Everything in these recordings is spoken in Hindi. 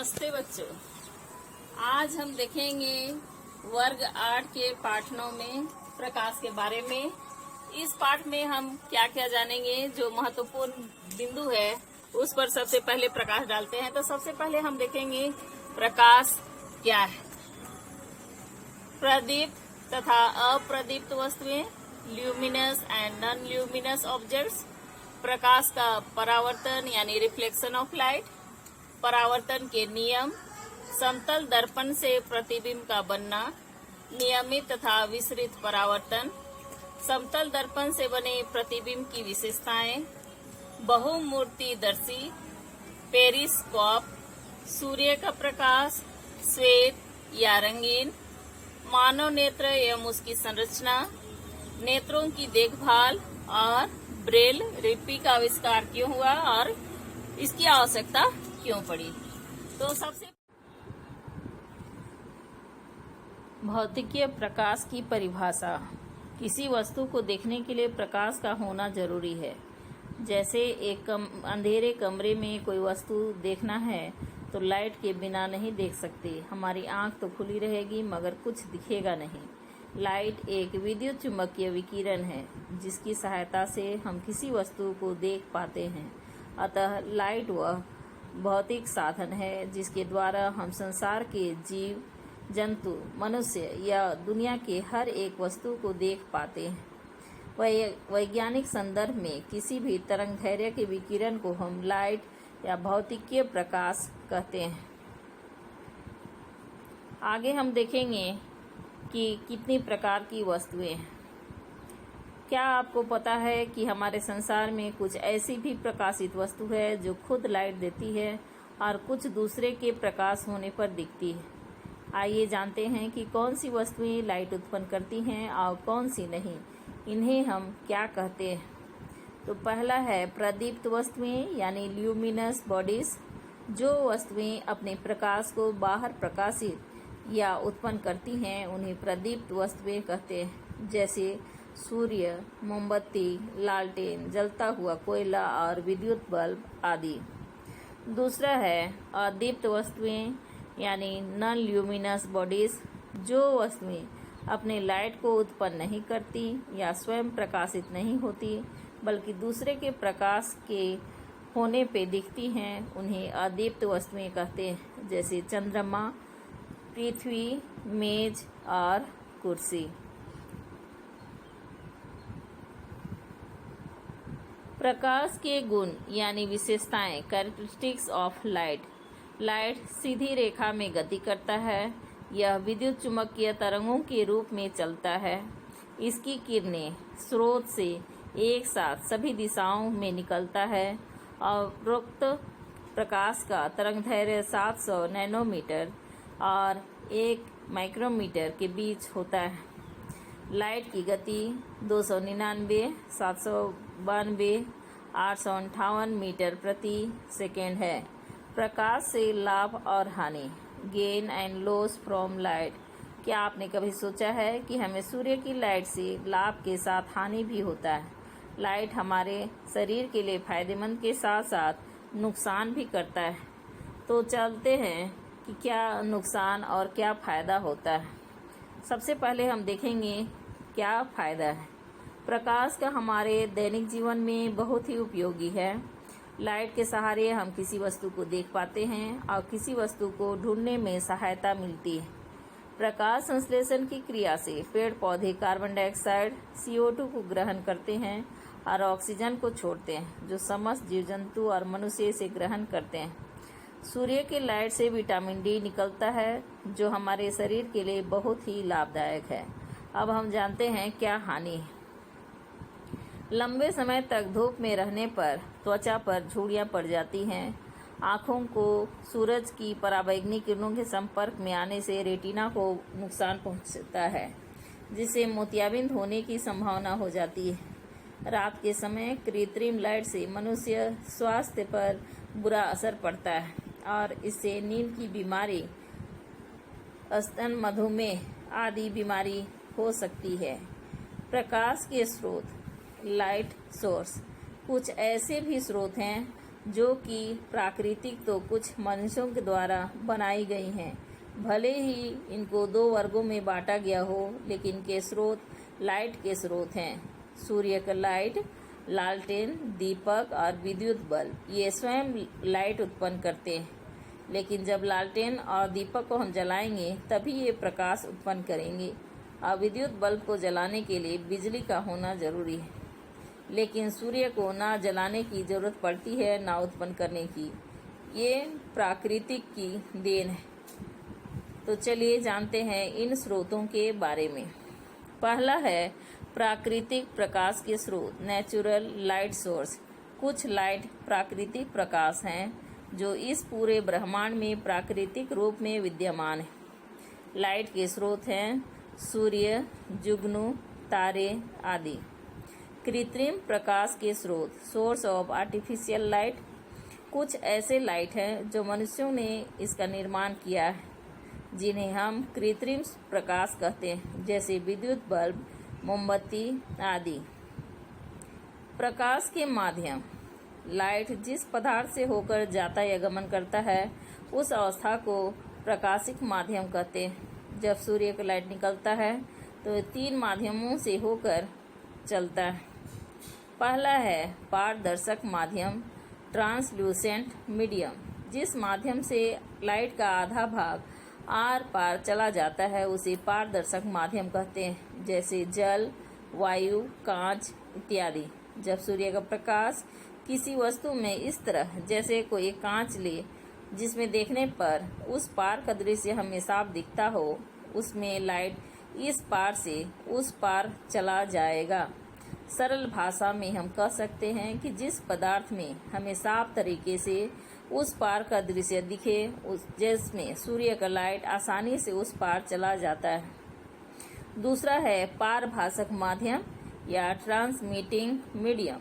नमस्ते बच्चों। आज हम देखेंगे वर्ग 8 के पाठों में प्रकाश के बारे में। इस पाठ में हम क्या क्या जानेंगे, जो महत्वपूर्ण बिंदु है उस पर सबसे पहले प्रकाश डालते हैं। तो सबसे पहले हम देखेंगे प्रकाश क्या है। प्रदीप्त तथा अप्रदीप्त वस्तुएं, luminous and non luminous objects, प्रकाश का परावर्तन यानी रिफ्लेक्शन ऑफ लाइट, परावर्तन के नियम, समतल दर्पण से प्रतिबिंब का बनना, नियमित तथा विसरित परावर्तन, समतल दर्पण से बने प्रतिबिंब की विशेषताएं, बहुमूर्तिदर्शी, पेरिस्कोप, सूर्य का प्रकाश, श्वेत या रंगीन, मानव नेत्र एवं उसकी संरचना, नेत्रों की देखभाल और ब्रेल लिपि का आविष्कार क्यों हुआ और इसकी आवश्यकता क्यों पड़ी। तो सबसे भौतिकीय प्रकाश की परिभाषा। किसी वस्तु को देखने के लिए प्रकाश का होना जरूरी है। जैसे एक अंधेरे कमरे में कोई वस्तु देखना है तो लाइट के बिना नहीं देख सकते। हमारी आंख तो खुली रहेगी मगर कुछ दिखेगा नहीं। लाइट एक विद्युत चुम्बकीय विकिरण है जिसकी सहायता से हम किसी वस्तु को देख पाते हैं। अतः लाइट वह भौतिक साधन है जिसके द्वारा हम संसार के जीव जंतु, मनुष्य या दुनिया के हर एक वस्तु को देख पाते हैं। वैज्ञानिक संदर्भ में किसी भी तरंगदैर्घ्य के विकिरण को हम लाइट या भौतिकीय प्रकाश कहते हैं। आगे हम देखेंगे कि कितनी प्रकार की वस्तुएं हैं। क्या आपको पता है कि हमारे संसार में कुछ ऐसी भी प्रकाशित वस्तु है जो खुद लाइट देती है और कुछ दूसरे के प्रकाश होने पर दिखती है। आइए जानते हैं कि कौन सी वस्तुएं लाइट उत्पन्न करती हैं और कौन सी नहीं। इन्हें हम क्या कहते हैं। तो पहला है प्रदीप्त वस्तुएं यानी ल्यूमिनस बॉडीज। जो वस्तुएं अपने प्रकाश को बाहर प्रकाशित या उत्पन्न करती हैं उन्हें प्रदीप्त वस्तुएं कहते हैं। जैसे सूर्य, मोमबत्ती, लालटेन, जलता हुआ कोयला और विद्युत बल्ब आदि। दूसरा है अदीप्त वस्तुएं यानी नॉन ल्यूमिनस बॉडीज। जो वस्तुएं अपने लाइट को उत्पन्न नहीं करती या स्वयं प्रकाशित नहीं होती बल्कि दूसरे के प्रकाश के होने पे दिखती हैं उन्हें अदीप्त वस्तुएं कहते हैं। जैसे चंद्रमा, पृथ्वी, मेज और कुर्सी। प्रकाश के गुण यानी विशेषताएं, कैरेक्टरिस्टिक्स ऑफ लाइट। लाइट सीधी रेखा में गति करता है। यह विद्युत चुम्बकीय तरंगों के रूप में चलता है। इसकी किरणें स्रोत से एक साथ सभी दिशाओं में निकलता है। उपरोक्त प्रकाश का तरंगदैर्घ्य 700 नैनोमीटर और 1 माइक्रोमीटर के बीच होता है। लाइट की गति 299, 792, 858 मीटर प्रति सेकेंड है। प्रकाश से लाभ और हानि, gain and loss from light. क्या आपने कभी सोचा है कि हमें सूर्य की लाइट से लाभ के साथ हानि भी होता है। लाइट हमारे शरीर के लिए फायदेमंद के साथ साथ नुकसान भी करता है। तो चलते हैं कि क्या नुकसान और क्या फायदा होता है। सबसे पहले हम देखेंगे क्या फायदा है। प्रकाश का हमारे दैनिक जीवन में बहुत ही उपयोगी है। लाइट के सहारे हम किसी वस्तु को देख पाते हैं और किसी वस्तु को ढूंढने में सहायता मिलती है। प्रकाश संश्लेषण की क्रिया से पेड़ पौधे कार्बन डाइऑक्साइड CO2 को ग्रहण करते हैं और ऑक्सीजन को छोड़ते हैं, जो समस्त जीव जंतु और मनुष्य इसे ग्रहण करते हैं। सूर्य की लाइट से विटामिन D निकलता है जो हमारे शरीर के लिए बहुत ही लाभदायक है। अब हम जानते हैं क्या हानि है। लंबे समय तक धूप में रहने पर त्वचा पर झुर्रियां पड़ जाती हैं। आँखों को सूरज की पराबैंगनी किरणों के संपर्क में आने से रेटिना को नुकसान पहुंचता है, जिससे मोतियाबिंद होने की संभावना हो जाती है। रात के समय कृत्रिम लाइट से मनुष्य स्वास्थ्य पर बुरा असर पड़ता है और इससे नींद की बीमारी, स्तन मधुमेह आदि बीमारी हो सकती है। प्रकाश के स्रोत, लाइट सोर्स। कुछ ऐसे भी स्रोत हैं जो कि प्राकृतिक तो कुछ मनुष्यों के द्वारा बनाई गई हैं। भले ही इनको दो वर्गों में बांटा गया हो, लेकिन के स्रोत लाइट के स्रोत हैं। सूर्य का लाइट, लालटेन, दीपक और विद्युत बल्ब ये स्वयं लाइट उत्पन्न करते हैं, लेकिन जब लालटेन और दीपक को हम जलाएंगे तभी ये प्रकाश उत्पन्न करेंगे। और विद्युत बल्ब को जलाने के लिए बिजली का होना जरूरी है, लेकिन सूर्य को ना जलाने की जरूरत पड़ती है ना उत्पन्न करने की। ये प्राकृतिक की देन है। तो चलिए जानते हैं इन स्रोतों के बारे में। पहला है प्राकृतिक प्रकाश के स्रोत, नेचुरल लाइट सोर्स। कुछ लाइट प्राकृतिक प्रकाश हैं जो इस पूरे ब्रह्मांड में प्राकृतिक रूप में विद्यमान है। लाइट के स्रोत हैं सूर्य, जुगनू, तारे आदि। कृत्रिम प्रकाश के स्रोत, सोर्स ऑफ आर्टिफिशियल लाइट। कुछ ऐसे लाइट हैं जो मनुष्यों ने इसका निर्माण किया है, जिन्हें हम कृत्रिम प्रकाश कहते हैं, जैसे विद्युत बल्ब, मोमबत्ती आदि। प्रकाश के माध्यम, लाइट जिस पदार्थ से होकर जाता या गमन करता है उस अवस्था को प्रकाशिक माध्यम कहते हैं। जब सूर्य का लाइट निकलता है तो 3 माध्यमों से होकर चलता है। पहला है पारदर्शक माध्यम, ट्रांसल्यूसेंट मीडियम। जिस माध्यम से लाइट का आधा भाग आर पार चला जाता है उसे पारदर्शक माध्यम कहते हैं, जैसे जल, वायु, कांच इत्यादि। जब सूर्य का प्रकाश किसी वस्तु में इस तरह, जैसे कोई कांच ले जिसमें देखने पर उस पार का दृश्य हमें साफ दिखता हो, उसमें लाइट इस पार से उस पार चला जाएगा। सरल भाषा में हम कह सकते हैं कि जिस पदार्थ में हमें साफ तरीके से उस पार का दृश्य दिखे, जिसमें सूर्य का लाइट आसानी से उस पार चला जाता है। दूसरा है पारभाषक माध्यम या ट्रांसमिटिंग मीडियम।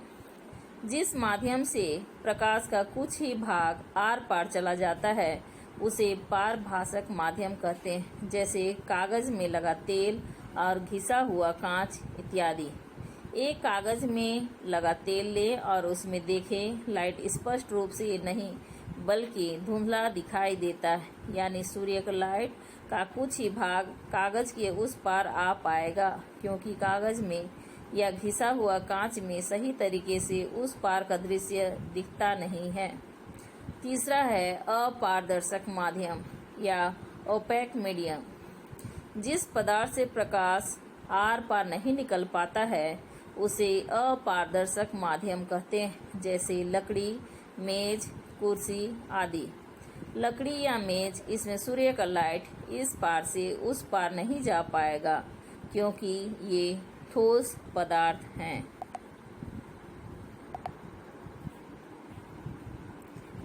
जिस माध्यम से प्रकाश का कुछ ही भाग आर पार चला जाता है उसे पारभाषक माध्यम कहते हैं, जैसे कागज में लगा तेल और घिसा हुआ कांच इत्यादि। एक कागज में लगा तेल लें और उसमें देखें, लाइट स्पष्ट रूप से नहीं बल्कि धुंधला दिखाई देता है, यानी सूर्य का लाइट का कुछ ही भाग कागज के उस पार आ पाएगा, क्योंकि कागज में या घिसा हुआ कांच में सही तरीके से उस पार का दृश्य दिखता नहीं है। तीसरा है अपारदर्शक माध्यम या ओपेक मीडियम। जिस पदार्थ से प्रकाश आर पार नहीं निकल पाता है उसे अपारदर्शक माध्यम कहते हैं, जैसे लकड़ी, मेज, कुर्सी आदि। लकड़ी या मेज, इसमें सूर्य का लाइट इस पार से उस पार नहीं जा पाएगा, क्योंकि ये ठोस पदार्थ हैं।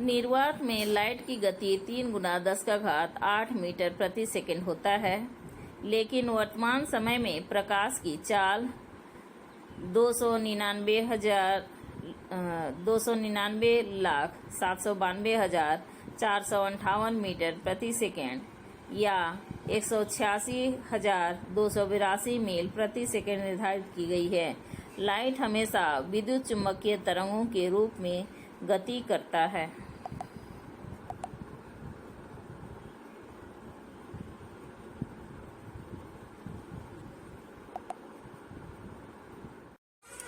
निर्वात में लाइट की गति 3 गुना 10⁸ मीटर प्रति सेकंड होता है, लेकिन वर्तमान समय में प्रकाश की चाल 299,792,458 मीटर प्रति सेकंड या 186,282 मील प्रति सेकंड निर्धारित की गई है। लाइट हमेशा विद्युत चुम्बकीय तरंगों के रूप में गति करता है।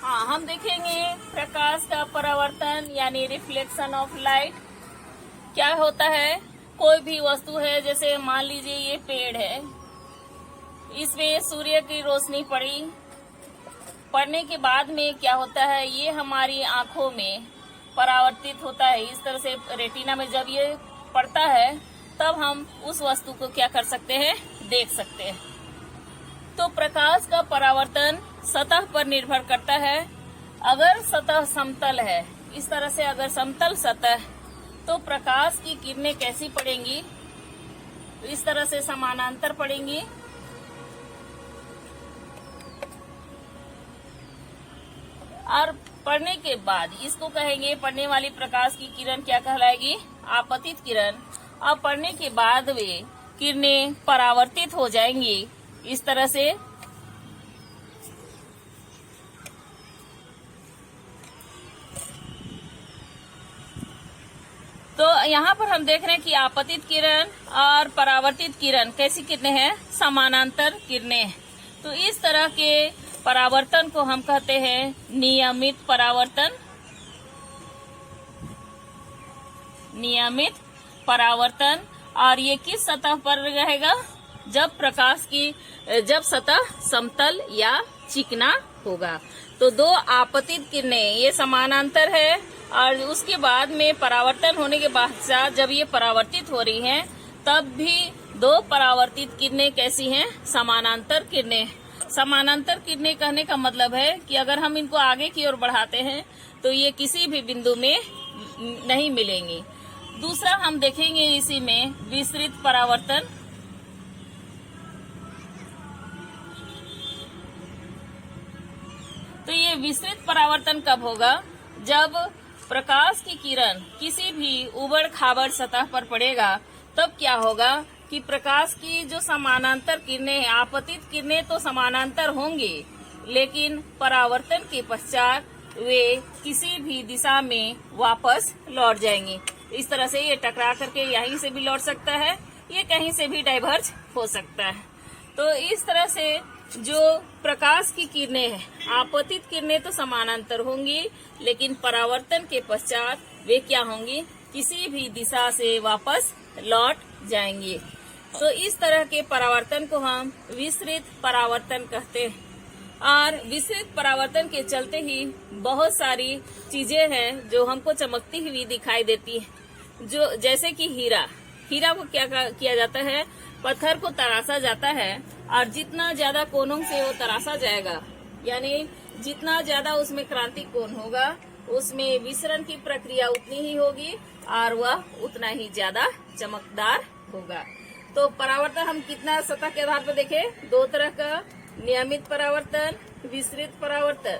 हाँ, हम देखेंगे प्रकाश का परावर्तन यानी रिफ्लेक्शन ऑफ लाइट क्या होता है। कोई भी वस्तु है, जैसे मान लीजिए ये पेड़ है, इसमें सूर्य की रोशनी पड़ने के बाद में क्या होता है, ये हमारी आंखों में परावर्तित होता है। इस तरह से रेटिना में जब ये पड़ता है तब हम उस वस्तु को क्या कर सकते हैं, देख सकते हैं। तो प्रकाश का परावर्तन सतह पर निर्भर करता है। अगर सतह समतल है, इस तरह से अगर समतल सतह, तो प्रकाश की किरणें कैसी पड़ेंगी, इस तरह से समानांतर पड़ेंगी। और पड़ने के बाद इसको कहेंगे, पड़ने वाली प्रकाश की किरण क्या कहलाएगी, आपतित किरण। और पड़ने के बाद वे किरणें परावर्तित हो जाएंगी इस तरह से। तो यहाँ पर हम देख रहे हैं कि आपतित किरण और परावर्तित किरण कैसी किरणें हैं, समानांतर किरणें। तो इस तरह के परावर्तन को हम कहते हैं नियमित परावर्तन। नियमित परावर्तन। और ये किस सतह पर रहेगा, जब सतह समतल या चिकना होगा। तो दो आपतित किरणें ये समानांतर है, और उसके बाद में परावर्तन होने के बाद जब ये परावर्तित हो रही हैं, तब भी दो परावर्तित किरणें कैसी हैं, समानांतर किरणें। समानांतर किरणें कहने का मतलब है कि अगर हम इनको आगे की ओर बढ़ाते हैं तो ये किसी भी बिंदु में नहीं मिलेंगी। दूसरा हम देखेंगे इसी में विसरित परावर्तन। तो ये विसरित परावर्तन कब होगा, जब प्रकाश की किरण किसी भी उबड़ खाबड़ सतह पर पड़ेगा, तब क्या होगा कि प्रकाश की जो समानांतर किरणें हैं, आपतित किरणें तो समानांतर होंगी, लेकिन परावर्तन के पश्चात वे किसी भी दिशा में वापस लौट जाएंगी। इस तरह से ये टकरा करके यहीं से भी लौट सकता है, ये कहीं से भी डाइवर्ज हो सकता है। तो इस तरह से जो प्रकाश की किरणें हैं, आपतित किरणें तो समानांतर होंगी, लेकिन परावर्तन के पश्चात वे क्या होंगी, किसी भी दिशा से वापस लौट जाएंगी। तो इस तरह के परावर्तन को हम विसरित परावर्तन कहते हैं। और विसरित परावर्तन के चलते ही बहुत सारी चीजें हैं जो हमको चमकती हुई दिखाई देती है। जो जैसे कि हीरा को क्या किया जाता है, पत्थर को तराशा जाता है, और जितना ज्यादा कोनों से वो तराशा जाएगा, यानी जितना ज्यादा उसमें क्रांतिक कोण होगा, उसमें विसरण की प्रक्रिया उतनी ही होगी और वह उतना ही ज्यादा चमकदार होगा। तो परावर्तन हम कितना सतह के आधार पर देखें, दो तरह का, नियमित परावर्तन, विसरित परावर्तन।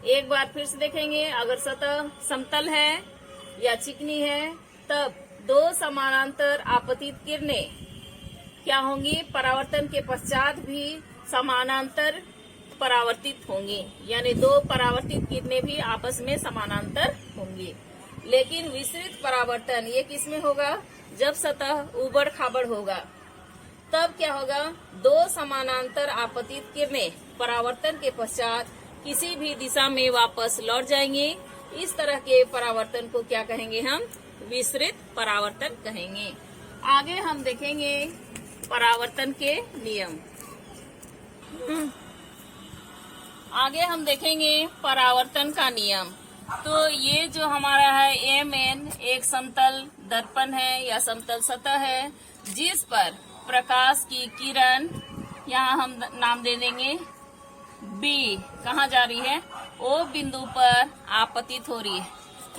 एक बार फिर से देखेंगे, अगर सतह समतल है या चिकनी है, तब दो समानांतर आपतित किरणें क्या होंगी, परावर्तन के पश्चात भी समानांतर परावर्तित होंगी, यानी दो परावर्तित किरणें भी आपस में समानांतर होंगी। लेकिन विसरित परावर्तन ये किसमें होगा, जब सतह उबड़ खाबड़ होगा, तब क्या होगा, दो समानांतर आपतित किरणें परावर्तन के पश्चात किसी भी दिशा में वापस लौट जाएंगी। इस तरह के परावर्तन को क्या कहेंगे, हम विसरित परावर्तन कहेंगे। आगे हम देखेंगे परावर्तन के नियम। आगे हम देखेंगे परावर्तन का नियम। तो ये जो हमारा है Mn एक समतल दर्पण है या समतल सतह है, जिस पर प्रकाश की किरण, यहाँ हम नाम दे देंगे B, कहाँ जा रही है, O बिंदु पर आपतित हो रही है,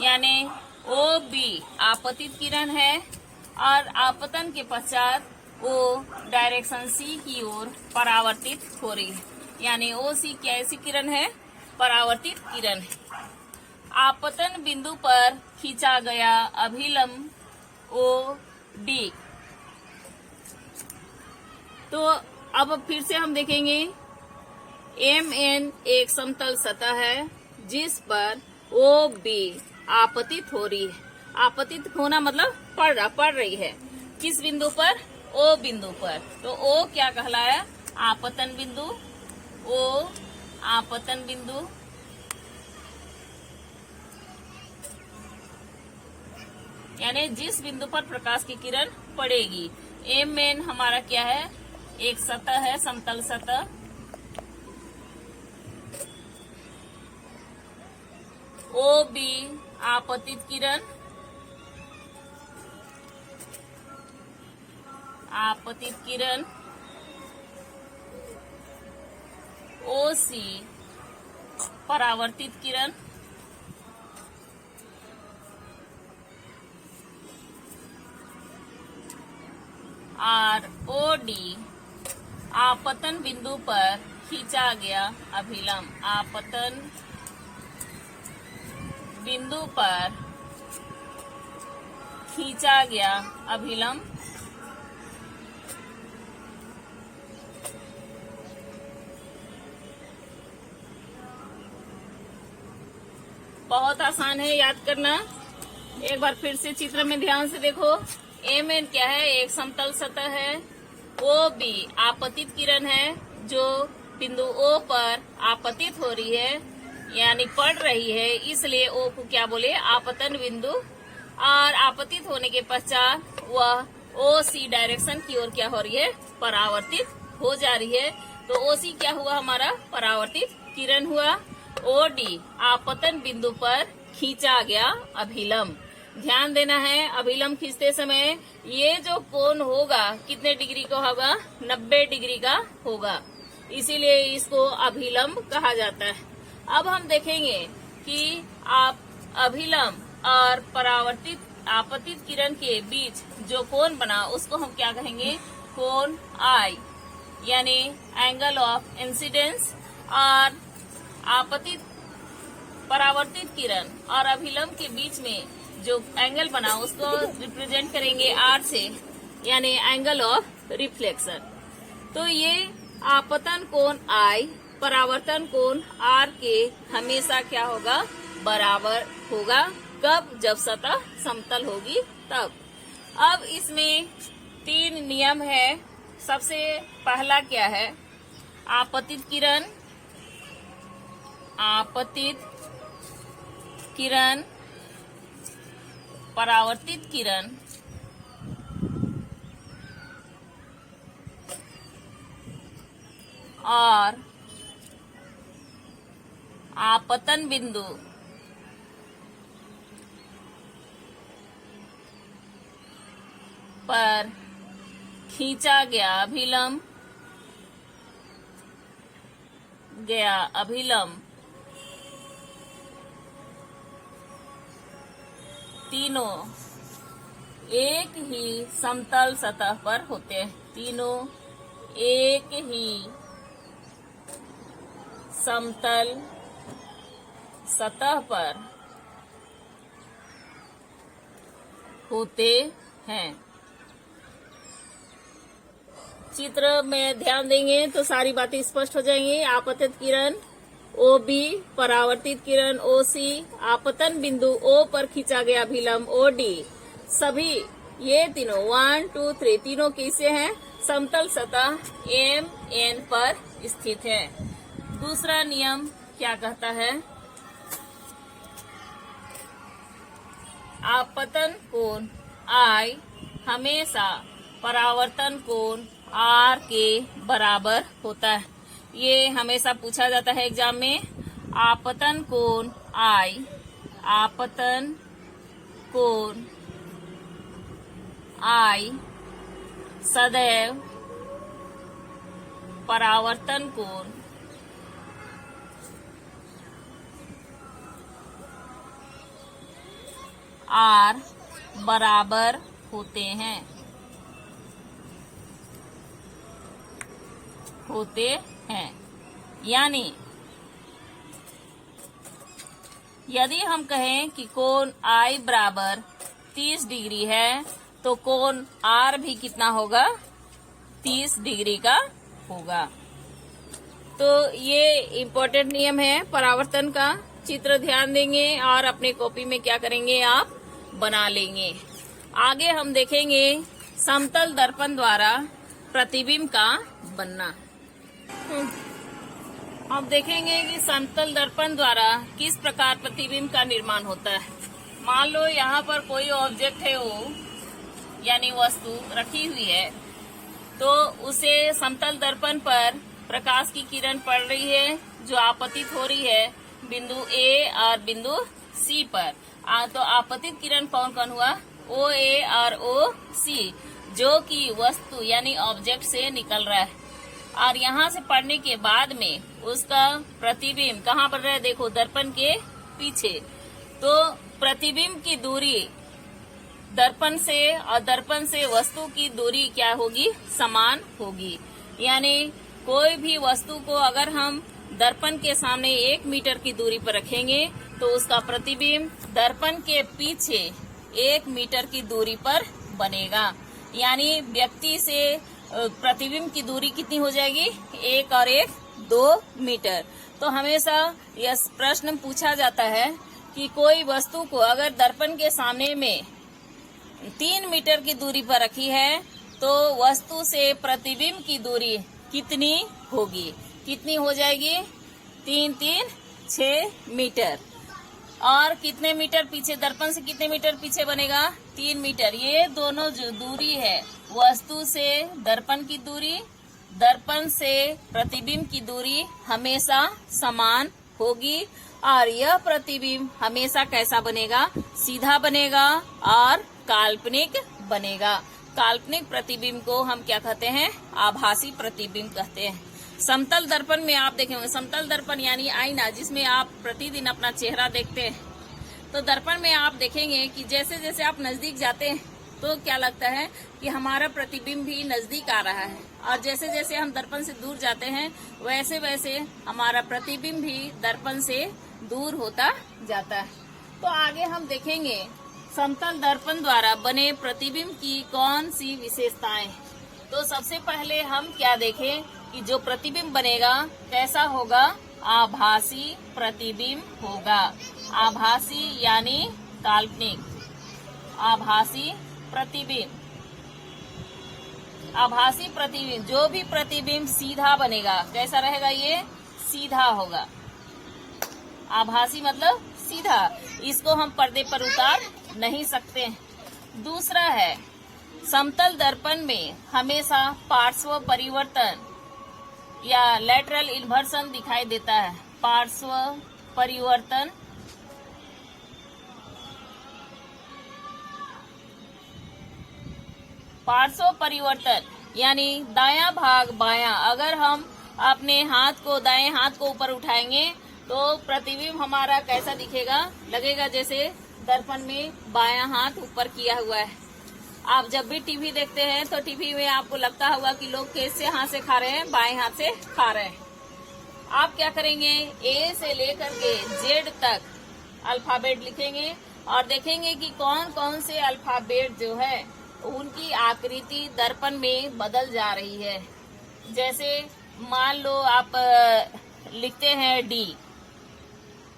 यानी OB आपतित किरण है, और आपतन के पश्चात वो डायरेक्शन C की ओर परावर्तित हो रही है, यानी OC कैसी किरण है, परावर्तित किरण है। आपतन बिंदु पर खींचा गया अभिलंब OD। तो अब फिर से हम देखेंगे, Mn एक समतल सतह है जिस पर OB आपतित हो रही है। आपतित होना मतलब पड़ रही है, किस बिंदु पर, O बिंदु पर। तो O क्या कहलाया, आपतन बिंदु, O आपतन बिंदु। यानी जिस बिंदु पर प्रकाश की किरण पड़ेगी। Mn हमारा क्या है, एक सतह है, समतल सतह। OB आपतित किरण, आपतित किरण। OC परावर्तित किरण। और OD आपतन बिंदु पर खींचा गया अभिलंब, आपतन बिंदु पर खींचा गया अभिलंब। बहुत आसान है याद करना। एक बार फिर से चित्र में ध्यान से देखो। एम क्या है? एक समतल सतह है। ओ बी आपतित किरण है जो बिंदु ओ पर आपतित हो रही है यानी पड़ रही है, इसलिए ओ को क्या बोले? आपतन बिंदु। और आपतित होने के पश्चात वह ओ सी डायरेक्शन की ओर क्या हो रही है? परावर्तित हो जा रही है। तो ओ सी क्या हुआ? हमारा परावर्तित किरण हुआ। ओ डी आपतन बिंदु पर खींचा गया अभिलंब। ध्यान देना है, अभिलंब खींचते समय ये जो कोण होगा कितने डिग्री का होगा? 90 डिग्री का होगा, इसीलिए इसको अभिलंब कहा जाता है। अब हम देखेंगे कि आप अभिलंब और परावर्तित आपतित किरण के बीच जो कोण बना उसको हम क्या कहेंगे? कोण आई, यानी एंगल ऑफ इंसिडेंस। और आपतित परावर्तित किरण और अभिलंब के बीच में जो एंगल बना उसको रिप्रेजेंट करेंगे आर से, यानी एंगल ऑफ रिफ्लेक्शन। तो ये आपतन कोण आई, परावर्तन कोण आर के हमेशा क्या होगा? बराबर होगा। कब? जब सतह समतल होगी तब। अब इसमें 3 नियम है। सबसे पहला क्या है? आपतित किरण, परावर्तित किरण और आपतन बिंदु पर खींचा गया अभिलंब तीनों एक ही समतल सतह पर होते हैं। तीनों एक ही समतल सतह पर होते हैं। चित्र में ध्यान देंगे तो सारी बातें स्पष्ट हो जाएंगी। आपतित किरण ओ बी, परावर्तित किरण ओ सी, आपतन बिंदु ओ पर खींचा गया अभिलंब ओ डी, सभी ये तीनों 1, 2, 3 तीनों किसे हैं? समतल सतह एम एन पर स्थित है। दूसरा नियम क्या कहता है? आपतन कोण आई हमेशा परावर्तन कोण आर के बराबर होता है। ये हमेशा पूछा जाता है एग्जाम में। आपतन कोण आई, आपतन कोण आई सदैव परावर्तन कोण आर बराबर होते हैं। यानी यदि हम कहें कि कोण आई बराबर 30 डिग्री है तो कोण आर भी कितना होगा? 30 डिग्री का होगा। तो ये इम्पोर्टेंट नियम है परावर्तन का। चित्र ध्यान देंगे और अपने कॉपी में क्या करेंगे? आप बना लेंगे। आगे हम देखेंगे समतल दर्पण द्वारा प्रतिबिंब का बनना। अब देखेंगे कि समतल दर्पण द्वारा किस प्रकार प्रतिबिंब का निर्माण होता है। मान लो यहाँ पर कोई ऑब्जेक्ट है, वो यानी वस्तु रखी हुई है, तो उसे समतल दर्पण पर प्रकाश की किरण पड़ रही है जो आपतित हो रही है बिंदु ए और बिंदु सी पर। तो आपतित किरण कौन कौन हुआ? ओ ए और ओ सी, जो कि वस्तु यानी ऑब्जेक्ट से निकल रहा है। और यहाँ से पढ़ने के बाद में उसका प्रतिबिंब कहाँ पर रहा है? देखो दर्पण के पीछे। तो प्रतिबिंब की दूरी दर्पण से और दर्पण से वस्तु की दूरी क्या होगी? समान होगी। यानी कोई भी वस्तु को अगर हम दर्पण के सामने 1 मीटर की दूरी पर रखेंगे तो उसका प्रतिबिंब दर्पण के पीछे 1 मीटर की दूरी पर बनेगा। यानी व्यक्ति से प्रतिबिंब की दूरी कितनी हो जाएगी? 1 और 1 2 मीटर। तो हमेशा यह प्रश्न पूछा जाता है कि कोई वस्तु को अगर दर्पण के सामने में 3 मीटर की दूरी पर रखी है तो वस्तु से प्रतिबिंब की दूरी कितनी होगी? कितनी हो जाएगी? 6 मीटर। और कितने मीटर पीछे, दर्पण से कितने मीटर पीछे बनेगा? 3 मीटर। ये दोनों जो दूरी है, वस्तु से दर्पण की दूरी, दर्पण से प्रतिबिंब की दूरी हमेशा समान होगी। और यह प्रतिबिंब हमेशा कैसा बनेगा? सीधा बनेगा और काल्पनिक बनेगा। काल्पनिक प्रतिबिंब को हम क्या कहते हैं? आभासी प्रतिबिंब कहते हैं। समतल दर्पण में आप देखेंगे, समतल दर्पण यानी आईना जिसमें आप प्रतिदिन अपना चेहरा देखते हैं, तो दर्पण में आप देखेंगे कि जैसे जैसे आप नजदीक जाते हैं तो क्या लगता है कि हमारा प्रतिबिंब भी नजदीक आ रहा है, और जैसे जैसे हम दर्पण से दूर जाते हैं वैसे वैसे हमारा प्रतिबिंब भी दर्पण से दूर होता जाता है। तो आगे हम देखेंगे समतल दर्पण द्वारा बने प्रतिबिंब की कौन सी विशेषताएं। तो सबसे पहले हम क्या देखें कि जो प्रतिबिंब बनेगा कैसा होगा? आभासी प्रतिबिंब होगा। आभासी यानी काल्पनिक। आभासी प्रतिबिंब। आभासी प्रतिबिंब, जो भी प्रतिबिंब सीधा बनेगा, कैसा रहेगा? ये सीधा होगा। आभासी मतलब सीधा, इसको हम पर्दे पर उतार नहीं सकते। दूसरा है, समतल दर्पण में हमेशा पार्श्व परिवर्तन या लैटरल इन्वर्सन दिखाई देता है। पार्श्व परिवर्तन, पार्श्व परिवर्तन यानी दायां भाग बायां। अगर हम अपने हाथ को, दाएं हाथ को ऊपर उठाएंगे तो प्रतिबिंब हमारा कैसा दिखेगा? लगेगा जैसे दर्पण में बायां हाथ ऊपर किया हुआ है। आप जब भी टीवी देखते हैं तो टीवी में आपको लगता होगा कि लोग कैसे हाथ से खा रहे हैं? बाएं हाथ से खा रहे हैं। आप क्या करेंगे? ए से लेकर के जेड तक अल्फाबेट लिखेंगे और देखेंगे कि कौन कौन से अल्फाबेट जो है उनकी आकृति दर्पण में बदल जा रही है। जैसे मान लो आप लिखते हैं डी,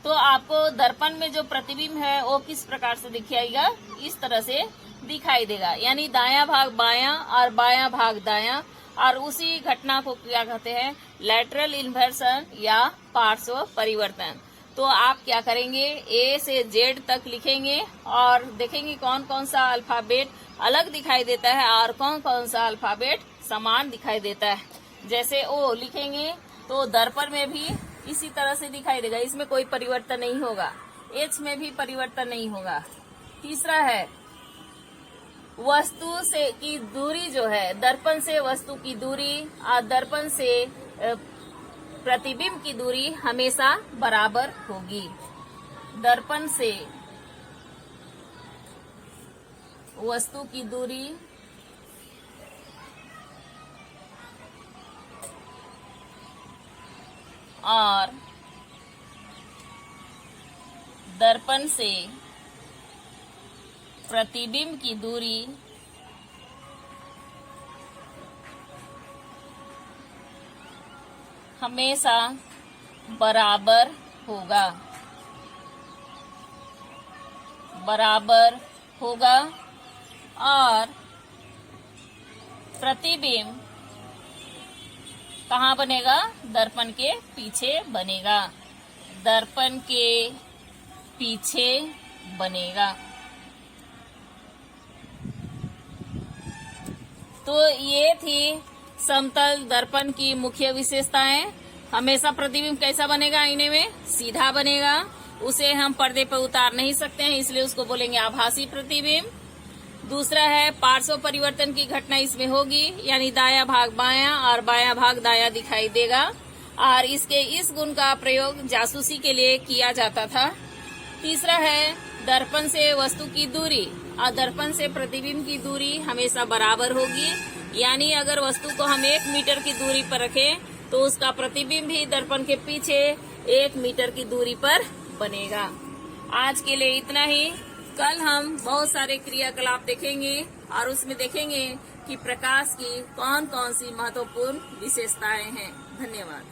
तो आपको दर्पण में जो प्रतिबिंब है वो किस प्रकार से दिखाएगा? इस तरह से दिखाई देगा, यानी दायां भाग बायां और बायां भाग दायां। और उसी घटना को क्या कहते हैं? लैटरल इन्वर्सन या पार्श्व परिवर्तन। तो आप क्या करेंगे? ए से जेड तक लिखेंगे और देखेंगे कौन कौन सा अल्फाबेट अलग दिखाई देता है और कौन कौन सा अल्फाबेट समान दिखाई देता है। जैसे ओ लिखेंगे तो दर्पण में भी इसी तरह से दिखाई देगा, इसमें कोई परिवर्तन नहीं होगा। एच में भी परिवर्तन नहीं होगा। तीसरा है, वस्तु से की दूरी जो है, दर्पण से वस्तु की दूरी और दर्पण से प्रतिबिंब की दूरी हमेशा बराबर होगी। दर्पण से वस्तु की दूरी और दर्पण से प्रतिबिंब की दूरी हमेशा बराबर होगा। बराबर होगा और प्रतिबिंब कहाँ बनेगा? दर्पण के पीछे बनेगा। दर्पण के पीछे बनेगा। तो ये थी समतल दर्पण की मुख्य विशेषताएं। हमेशा प्रतिबिंब कैसा बनेगा? आईने में सीधा बनेगा। उसे हम पर्दे पर उतार नहीं सकते हैं, इसलिए उसको बोलेंगे आभासी प्रतिबिंब। दूसरा है, पार्श्व परिवर्तन की घटना इसमें होगी, यानी दायां भाग बायां और बायां भाग दायां दिखाई देगा। और इसके इस गुण का प्रयोग जासूसी के लिए किया जाता था। तीसरा है, दर्पण से वस्तु की दूरी और दर्पण से प्रतिबिंब की दूरी हमेशा बराबर होगी, यानी अगर वस्तु को हम 1 मीटर की दूरी पर रखें तो उसका प्रतिबिंब भी दर्पण के पीछे 1 मीटर की दूरी पर बनेगा। आज के लिए इतना ही। कल हम बहुत सारे क्रियाकलाप देखेंगे और उसमें देखेंगे कि प्रकाश की कौन कौन सी महत्वपूर्ण विशेषताएं हैं। धन्यवाद।